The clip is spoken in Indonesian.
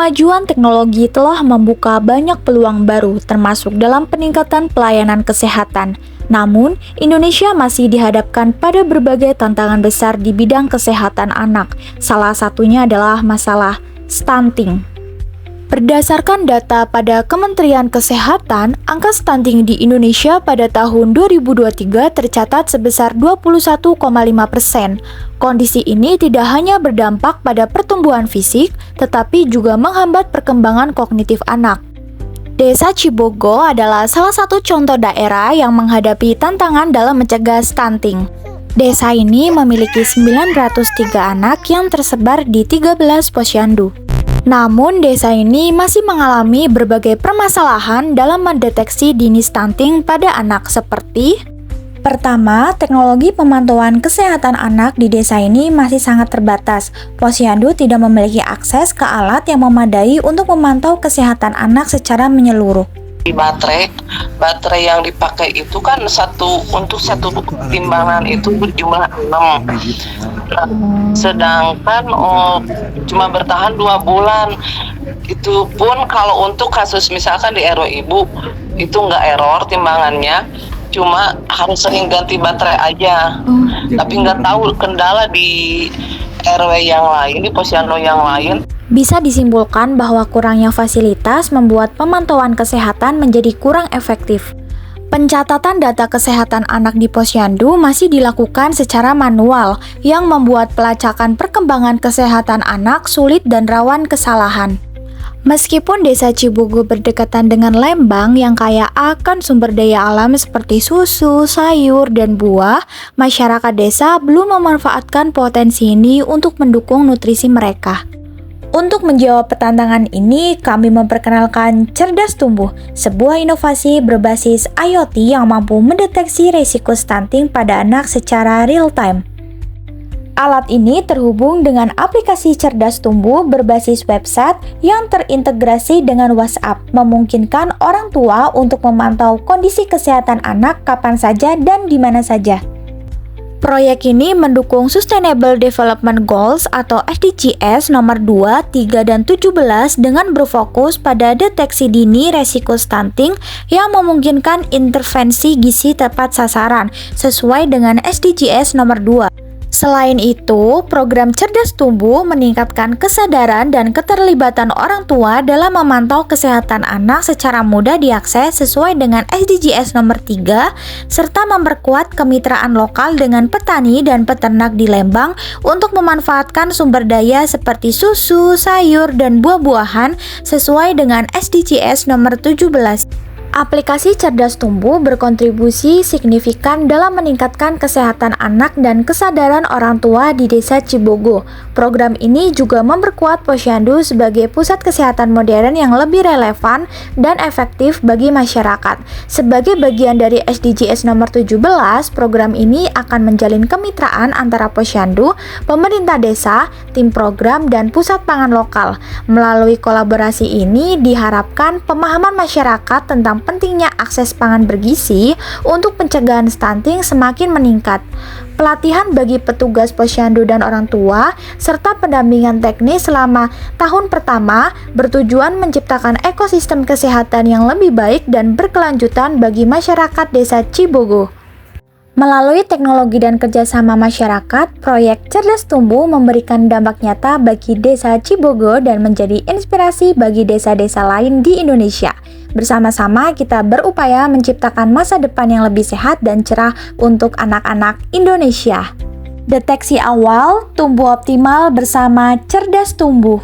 Kemajuan teknologi telah membuka banyak peluang baru, termasuk dalam peningkatan pelayanan kesehatan. Namun, Indonesia masih dihadapkan pada berbagai tantangan besar di bidang kesehatan anak. Salah satunya adalah masalah stunting. Berdasarkan data pada Kementerian Kesehatan, angka stunting di Indonesia pada tahun 2023 tercatat sebesar 21,5%. Kondisi ini tidak hanya berdampak pada pertumbuhan fisik, tetapi juga menghambat perkembangan kognitif anak. Desa Cibogo adalah salah satu contoh daerah yang menghadapi tantangan dalam mencegah stunting. Desa ini memiliki 903 anak yang tersebar di 13 posyandu. Namun, desa ini masih mengalami berbagai permasalahan dalam mendeteksi dini stunting pada anak seperti: pertama, teknologi pemantauan kesehatan anak di desa ini masih sangat terbatas. Posyandu tidak memiliki akses ke alat yang memadai untuk memantau kesehatan anak secara menyeluruh. Baterai yang dipakai itu kan untuk satu timbangan itu berjumlah 6. Sedangkan cuma bertahan 2 bulan. Itu pun kalau untuk kasus misalkan di RW ibu itu nggak error timbangannya, cuma harus sering ganti baterai aja. Tapi nggak tahu kendala di RW yang lain, di posyandu yang lain. Bisa disimpulkan bahwa kurangnya fasilitas membuat pemantauan kesehatan menjadi kurang efektif. Pencatatan data kesehatan anak di posyandu masih dilakukan secara manual, yang membuat pelacakan perkembangan kesehatan anak sulit dan rawan kesalahan. Meskipun desa Cibogo berdekatan dengan Lembang yang kaya akan sumber daya alam seperti susu, sayur, dan buah, masyarakat desa belum memanfaatkan potensi ini untuk mendukung nutrisi mereka. Untuk menjawab tantangan ini, kami memperkenalkan Cerdas Tumbuh, sebuah inovasi berbasis IoT yang mampu mendeteksi risiko stunting pada anak secara real-time. Alat ini terhubung dengan aplikasi Cerdas Tumbuh berbasis website yang terintegrasi dengan WhatsApp, memungkinkan orang tua untuk memantau kondisi kesehatan anak kapan saja dan di mana saja. Proyek ini mendukung Sustainable Development Goals atau SDGs nomor 2, 3, dan 17 dengan berfokus pada deteksi dini resiko stunting yang memungkinkan intervensi gizi tepat sasaran sesuai dengan SDGs nomor 2. Selain itu, program Cerdas Tumbuh meningkatkan kesadaran dan keterlibatan orang tua dalam memantau kesehatan anak secara mudah diakses sesuai dengan SDGs nomor 3, serta memperkuat kemitraan lokal dengan petani dan peternak di Lembang untuk memanfaatkan sumber daya seperti susu, sayur, dan buah-buahan sesuai dengan SDGs nomor 17. Aplikasi Cerdas Tumbuh berkontribusi signifikan dalam meningkatkan kesehatan anak dan kesadaran orang tua di desa Cibogo. Program ini juga memperkuat posyandu sebagai pusat kesehatan modern yang lebih relevan dan efektif bagi masyarakat. Sebagai bagian dari SDGs nomor 17, program ini akan menjalin kemitraan antara posyandu, pemerintah desa, tim program, dan pusat pangan lokal. Melalui kolaborasi ini diharapkan pemahaman masyarakat tentang pentingnya akses pangan bergizi untuk pencegahan stunting semakin meningkat. Pelatihan bagi petugas posyandu dan orang tua, serta pendampingan teknis selama tahun pertama bertujuan menciptakan ekosistem kesehatan yang lebih baik dan berkelanjutan bagi masyarakat desa Cibogo. Melalui teknologi dan kerjasama masyarakat, proyek Cerdas Tumbuh memberikan dampak nyata bagi desa Cibogo dan menjadi inspirasi bagi desa-desa lain di Indonesia. Bersama-sama kita berupaya menciptakan masa depan yang lebih sehat dan cerah untuk anak-anak Indonesia. Deteksi awal, tumbuh optimal bersama Cerdas Tumbuh.